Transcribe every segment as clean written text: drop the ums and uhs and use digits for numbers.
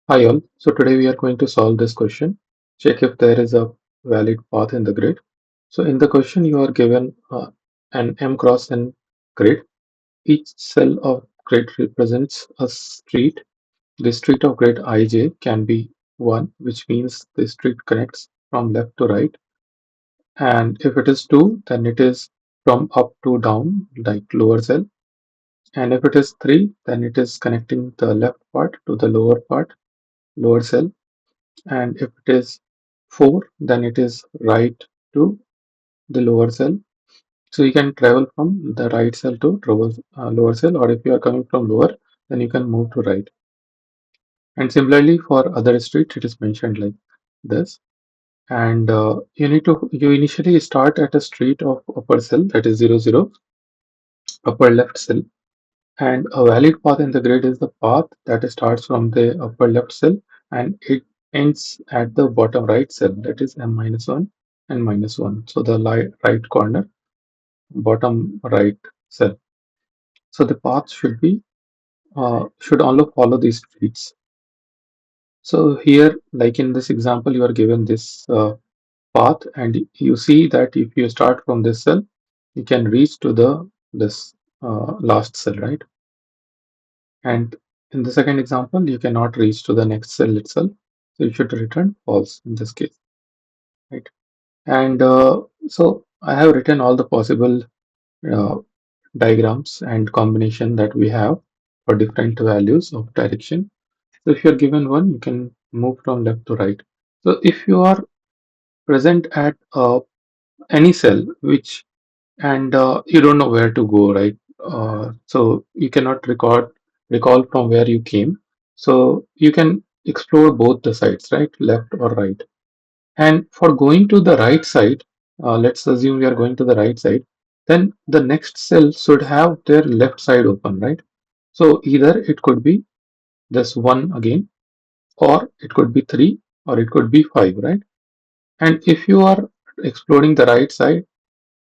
Hi all. So today we are going to solve this question. Check if there is a valid path in the grid. So in the question you are given an m cross n grid. Each cell of grid represents a street. The street of grid ij can be 1, which means the street connects from left to right. And if it is 2, then it is from up to down, like lower cell. And if it is 3, then it is connecting the left part to the lower part, lower cell. And if it is 4, then it is right to the lower cell. So you can travel from the right cell to lower cell, or if you are coming from lower, then you can move to right. And similarly for other streets, it is mentioned like this. And you initially start at a street of upper cell, that is 0 0, upper left cell. And a valid path in the grid is the path that starts from the upper left cell and it ends at the bottom right cell, that is m minus 1 and minus 1. So the right corner, bottom right cell. So the path should only follow these streets. So here, like in this example, you are given this path, and you see that if you start from this cell, you can reach to the this last cell, right? And in the second example, you cannot reach to the next cell itself. So you should return false in this case, right? And so I have written all the possible uh, diagrams and combination that we have for different values of direction. So if you're given one, you can move from left to right. So if you are present at any cell, which and you don't know where to go, right? So you cannot recall from where you came. So you can explore both the sides, right, left or right. And for going to the right side, let's assume we are going to the right side, then the next cell should have their left side open, right? So either it could be this one again, or it could be three, or it could be five, right? And if you are exploring the right side,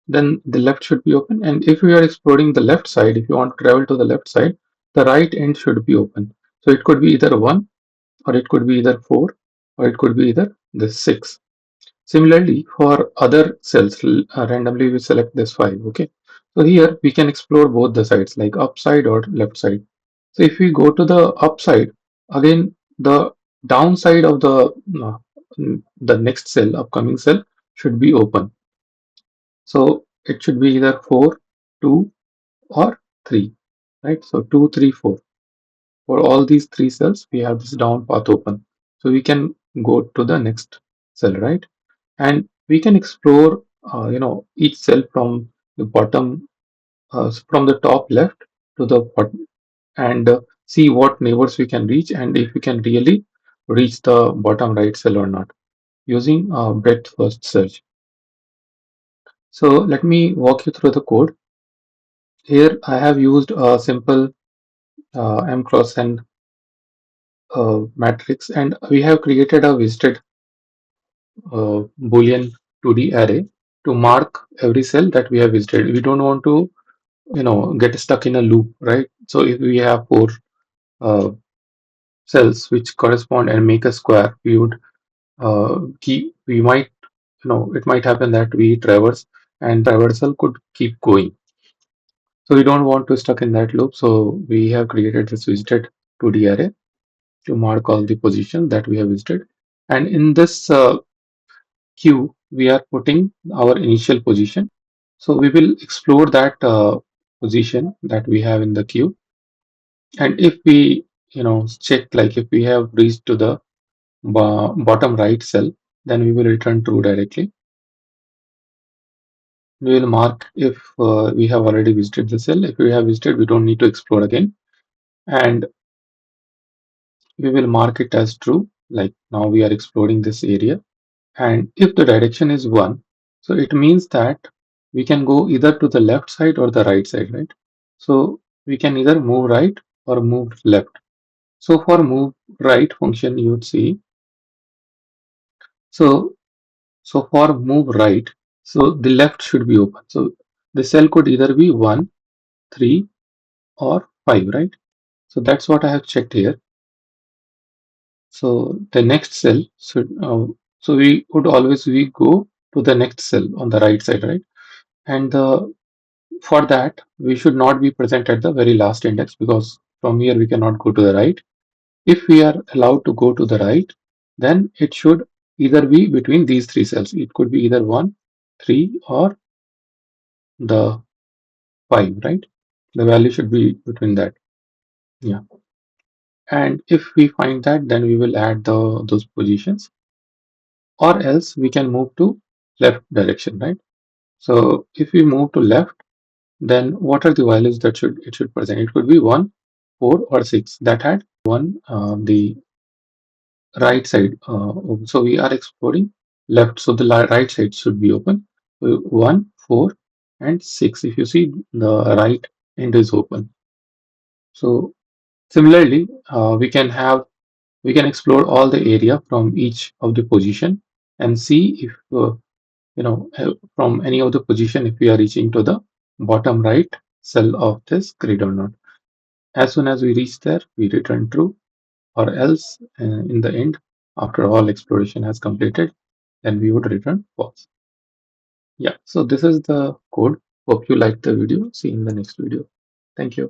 then the left should be open. And if you are exploring the left side, if you want to travel to the left side, the right end should be open. So it could be either 1, or it could be either 4, or it could be either the 6. Similarly, for other cells, randomly we select this 5. Okay. So here we can explore both the sides, like upside or left side. So if we go to the upside, again the downside of the next cell, upcoming cell, should be open. So it should be either 4, 2, or 3, right? So 2, 3, 4. For all these three cells, we have this down path open. So we can go to the next cell, right? And we can explore, each cell from the bottom, from the top left to the bottom, and see what neighbors we can reach, and if we can really reach the bottom right cell or not using breadth first search. So let me walk you through the code. Here I have used a simple m cross n matrix, and we have created a visited boolean 2D array to mark every cell that we have visited. We don't want to get stuck in a loop, right? So if we have four uh, cells which correspond and make a square, we would keep we might it might happen that we traverse, and traversal could keep going. So we don't want to stuck in that loop, so we have created this visited 2D array to mark all the position that we have visited. And in this queue, we are putting our initial position. So we will explore that position that we have in the queue. And if we, check, like if we have reached to the bottom right cell, then we will return true directly. We will mark if we have already visited the cell. If we have visited, we don't need to explore again. And we will mark it as true, like now we are exploring this area. And if the direction is 1, so it means that we can go either to the left side or the right side, right? So we can either move right or move left. So for move right function, you would see, so for move right, so the left should be open. So the cell could either be 1, 3, or 5, right? So that's what I have checked here. So the next cell should, so we go to the next cell on the right side, right? And for that, we should not be present at the very last index, because from here we cannot go to the right. If we are allowed to go to the right, then it should either be between these three cells. It could be either 1, 3, or the 5, right? The value should be between that. Yeah. And if we find that, then we will add those positions, or else we can move to left direction, right? So if we move to left, then what are the values that should it should present? It could be 1, 4, or 6. That had one the right side. So we are exploring left. So the right side should be open. 1, 4, and 6. If you see, the right end is open. So similarly, we can explore all the area from each of the position and see if from any of the position, if we are reaching to the bottom right cell of this grid or not. As soon as we reach there, we return true, or else in the end, after all exploration has completed, then we would return false. Yeah, so this is the code. Hope you liked the video. See you in the next video. Thank you.